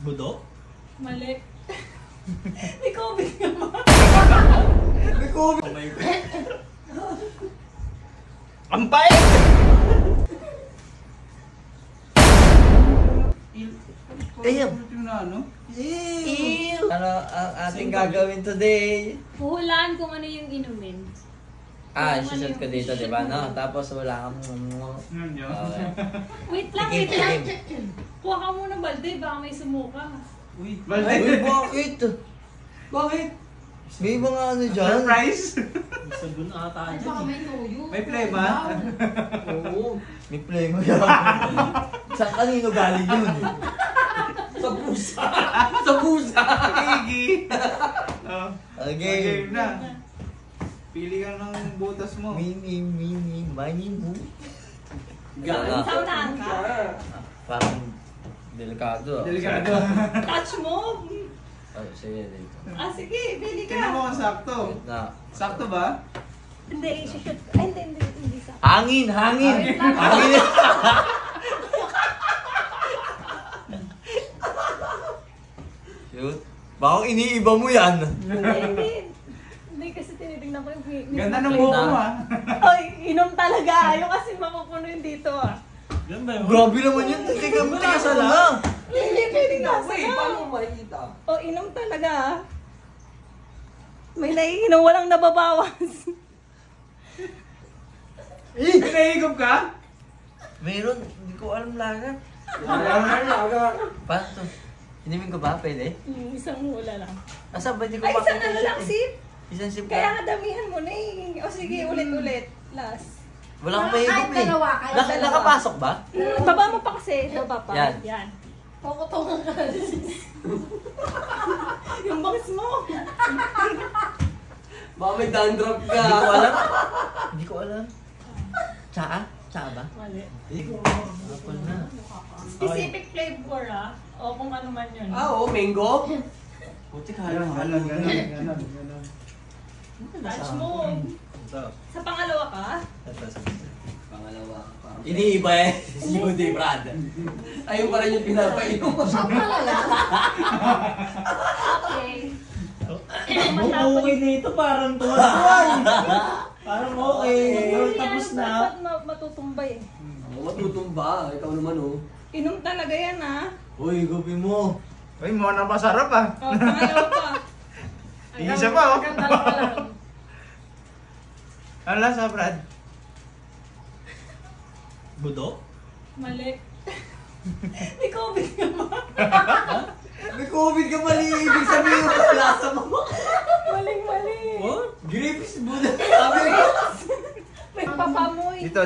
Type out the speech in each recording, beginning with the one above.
Budo? Mali. May COVID ka ba? May COVID! Oh my God. Ang pait! Ayun. Ano? Ew! Ano ang ating gagawin today? Huhulaan kung ano yung inumin. Shoot ko dito, di ba? No? Tapos wala kang... Okay. Wait lang, Sige, wait lang. sige. Kuha ka muna balde, baka may sumuka. Uy, Ay, bakit? Bakit? May mga ano dyan? Surprise! Sabon ata Ay, dyan baka eh. may nuyo. May play ba? Oo. May play mo yan. Saan kanino galing yun? Sa pusa! Sa pusa! Igi! Oh, Okay. game na. Pili ka ng butas mo. Mini, mani mo. Galing Sana. Saunahan ka? Parang delikado. Delikado. Touch mo! Oh, sige, dito. Sige, pili Tingnan mo ka. kung sakto. Wait na. Sakto ba? Hindi, shoot. Ay, hindi sa. Hangin! Hangin! Hangin! Shoot. Baka iniiba mo yan. Hindi kasi tinitingnan ko yung Ganda ng buhok mo ah. Ay, inom talaga. Yung kasi makukuno yun dito ah. Ganda yun. Grabe naman yun. Teka mo, teka sana. Hindi, pwede nga. Wait, paano mo makikita? O, inom talaga ah. May naiinom, walang nababawas. Pinahigop ka? Meron. Hindi ko alam lahat. Aga. Paano to? Hinimin ko ba? Pwede? Yung isang mula lang. Asa ba di ko Ay, isang ano lang, sip. Isang sip Kaya ka? nga damihan mo na eh. O sige, ulit-ulit. Last. Wala akong mahigop eh. kahit dalawa. Nakapasok ba? Baba mo pa kasi. Baba pa. Yan. Yan. Kukutungan ka. Yung bangs mo. Baka may dandruff ka. Hindi ko alam. Hindi ko alam. Tsaa? Tsaa ba? Mali. Apple na. Specific flavor ah. O kung ano man yun. Oo, mango. Puti Ganon, ganon. Touch mo. Sa pangalawa ka? Pangalawa. Iniiba eh. Si Judy, Brad. Ayun pa rin yung pinapainom mo. Okay. Okay dito, parang tuwan. Parang okay. Tapos na. Dapat matutumbay eh. Matutumba. Ikaw naman oh. Inom talaga yan ah. Uy, gupi mo. Uy, mo na masarap ah. O, pangalawa pa. Isa pa, oh. Hanggang dalawa lang. Ano lasa, Brad? Budo? Mali. May COVID ka ba? May COVID ka mali. Ibig sabihin mo sa lasa mo. Maling-mali. Oh? Grapes mo na. Sabi mo. May papamoy. Dito.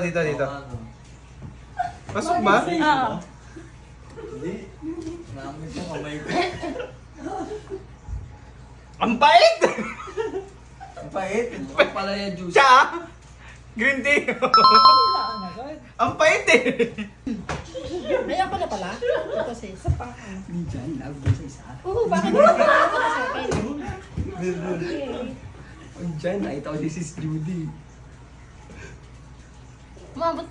Pasok ba? Ah. Hindi. Namin ko kamay ko. Ang pait! Ang pait. Ang palaya juice. Siya! Green tea! Wala ka na, God. Ang pait eh! Ayan ko na pala. Ito sa isa pa. Diyan, nagbo sa isa. Oo, bakit mo sa akin? Meron. Oh, diyan, nakita ko si Sis Judy. Umabot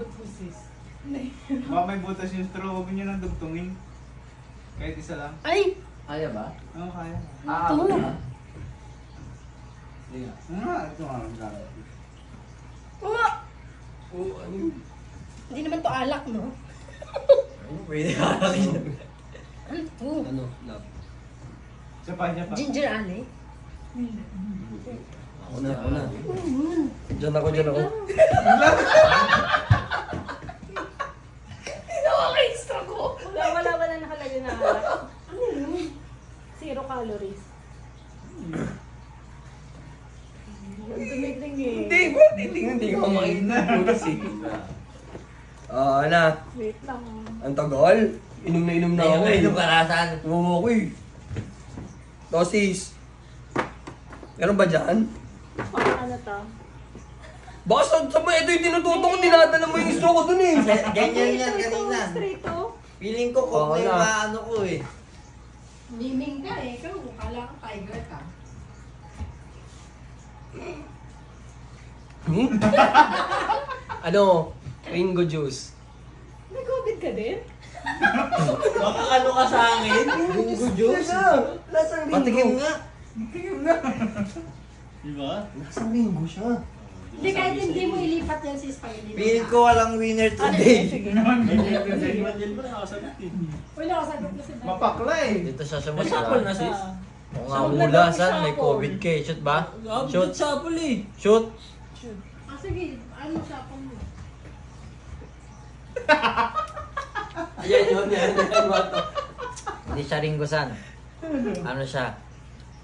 ko sis. Baka may butas yung straw, huwag nyo nang dugtungin. Kahit isa lang. Ay! Kaya ba? Oo, kaya. Aabot na. Hindi nga. Ito nga lang gano'n. Oo, ano yun? Hindi naman to alak, no? Pwede ka nakin. Ano? Love. Siya pa. Ginger ale. Ako na. Diyan ako. Ginawa ka extra ko. Wala na nakalagay na alak. Ano yun? 0 calories. Ang dumiting eh. Hindi ko makita. Bukas eh. Na. Wait lang. Ang tagal. Inom na ako eh. Inom karasan. Oo, ako eh. Tosis. Meron ba dyan? Ano to? Baka sa mo, ito yung tinututo ko, dinadala mo yung straw ko dun eh. Ganyan yan kanina. Straight to. Feeling ko kung Oo may na. maano ko eh. Miming ka eh. Ikaw, kala ka tiger ka. Ano? Ringo juice. May COVID ka din? Makakalo ka sa akin. Bingo juice. Lasang Patikim nga. Diba? Nasang bingo siya. Hindi, kahit hindi mo ilipat yan si Spidey. Feeling ko walang winner today. Wala ka sagot na si Spidey. Mapakla eh. Dito siya May sumusya. sapol na sis. Oo nga mula, san? May COVID ka eh. Shoot ba? Shoot. Shoot sapol eh. Shoot. Ah, sige. Ano siya pang mo? Ayan yun, yan. Hindi siya Ringo san. Ano siya?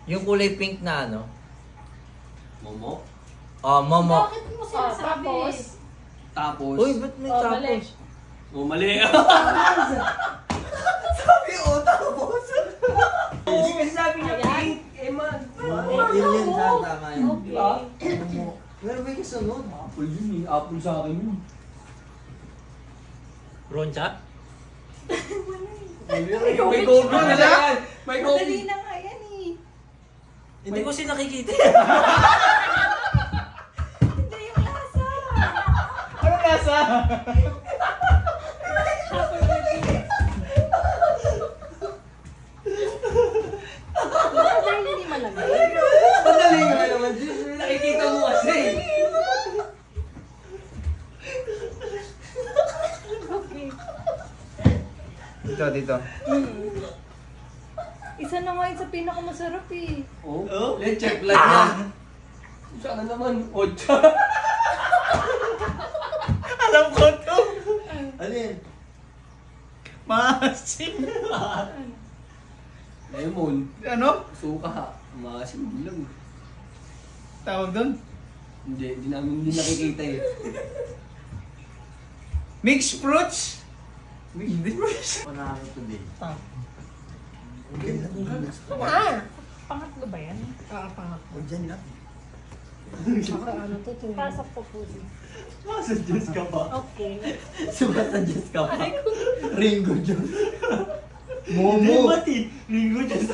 Yung kulay pink na ano? Momo. Oh, Momo. Bakit mo sinasabi? Tapos? Tapos. Uy, ba't may Oh, mali. tapos? Oh, mali. Hindi kasi sabi niya pink. Yun yun sa tama yun. Okay. Momo. Pero may kasunod. Apple yun eh. Apple sa akin yun. Roncha? May COVID na yan. May COVID. Madali na nga yan eh. Hindi ko siya nakikita. Hindi yung lasa. Ano nasa? Dahil hindi malamig. Madali nga naman. Diyos, nakikita mo kasi. Okay. Dito. Isa na nga yun sa pinakamasarap eh. Oh, leche flat yan. Sana naman, 8. Alam ko to. Ano yun? Maasim. Lemon. Ano? Suka. Maasim lang. Tawag doon? Hindi namin nakikita eh. Mixed fruits? Hindi. Wala ako today. Pangatlo ba yan? Pangat. O dyan lang. Saka ano to? Pasok po po. Sumasadyos ka pa. Okay. Sumasadyos ka pa. Ringo juice. Momo. Ringo juice.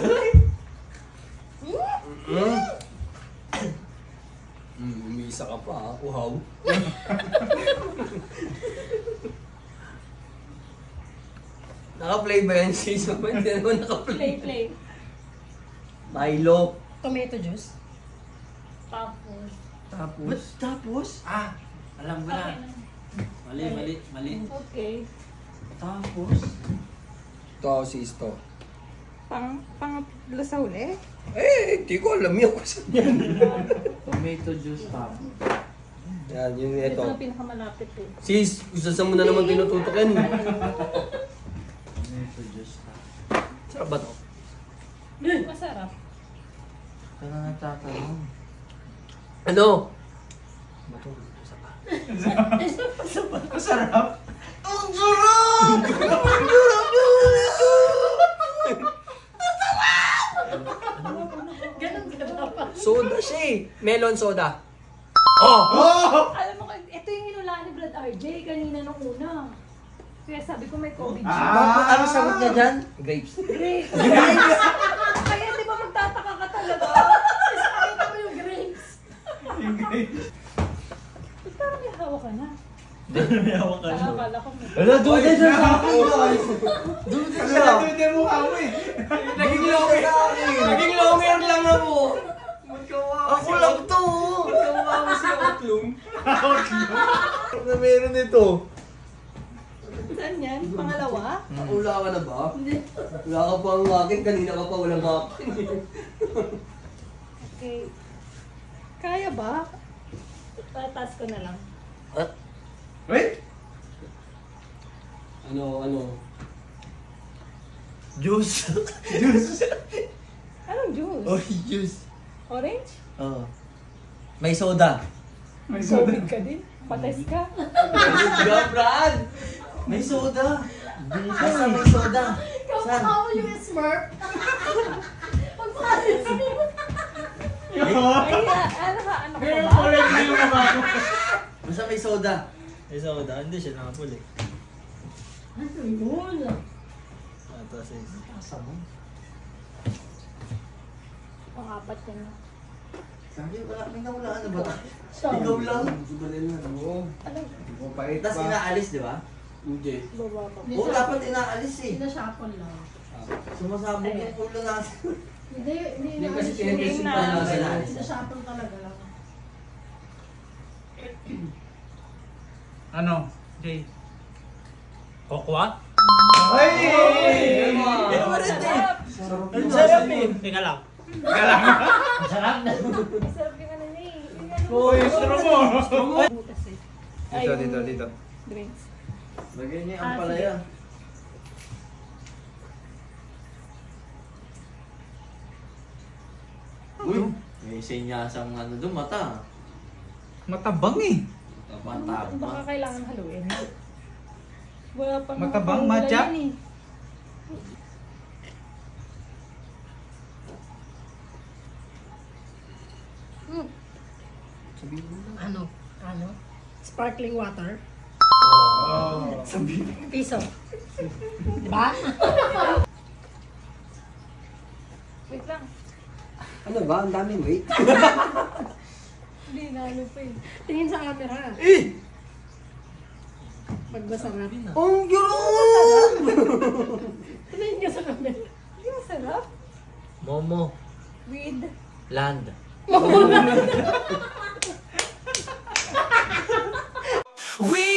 Umisa ka pa ha. Uhaw. Naka-play ba yan sis? Hindi naman naka-play. Play. Milo. Tomato juice. Tapos. Tapos? Tapos? Ah, alam ko Okay na. na. Mali. Okay. Tapos? Ito sis to. Pangatlo sa huli? Eh, di ko alam yung kasi yan. Tomato juice tapos. Yan, yung Ito ito. na pinakamalapit eh. Sis, saan mo na naman tinututukan? Tomato juice tapos. Sarap ba to? Masarap. Ito na nagtatanong. Ano? Masarap. Ganun ka dapat. Soda siya eh. Melon soda. Oh! Alam mo, ito yung hinulaan ni Brad RJ kanina nung una. Kaya sabi ko may COVID siya. Bakit ano sagot niya dyan? Grapes. Great. Kaya di ba magtataka ka talaga? Nakita mo yung grapes. Ba't parang may hawak ka na? May hawak ka na. Akala ko may... Wala, duda siya sa akin guys. Duda Kasi siya. natuloy yung mukha mo eh. Naging longer lang ako. Ako lang to. Magkamukha mo si Otlum. Na meron ito. Saan yan? Pangalawa? Wala ka na ba? Hindi. Wala ka pa ang akin. Kanina ka pa walang akin. Okay. Kaya ba? Tatas ko na lang. Wait. Ano? Juice. Anong juice? Oh, juice. Orange? Oo. May soda. May soda. COVID ka din? Pates ka? Diba, Brad? May soda. Basta may soda. Saan? Kamukha mo yung Smurf. Pagpakalit sa iyo. Ay, ano ka ba? Kulay na yung mukha mo. Basta may soda. May soda. Hindi siya nakapuli. Ano yun? Ito sa isa. Pang-apat ka na. Sabi, wala. May nawala na ba? Sabi. Ikaw lang. Oo. Ano? Mapait Tapos pa. inaalis, di ba? Hindi. Baba pa. Oo, dapat inaalis eh. Sinashuffle lang. Sumasabog yung ulo natin. Hindi Hindi kasi naalis pinag-isipan na. lang sila. Sinashuffle talaga lang. Ano? Jay. Kokwa? Ay! Ang sarap eh. Teka lang. Galang. Ang sarap na. Sarap yung ano niya eh. Yung ano, Uy, straw mo. butas eh. Dito, dito, dito. Drinks. Lagyan niya ang palaya. Uy, may senyasang ano doon, mata. Matabang eh. Mata ba? Baka kailangan haluin. Wala pa Matabang, nakapangula matcha? yan eh. Ano? Sparkling water. Oh. Piso. Diba? Wait lang. Ano ba? Ang daming weight. Hindi, nalo pa eh. Tingin sa camera. Pag masarap. Ang yun! Tingin ka sa camera. Hindi masarap. Momo. With Land. We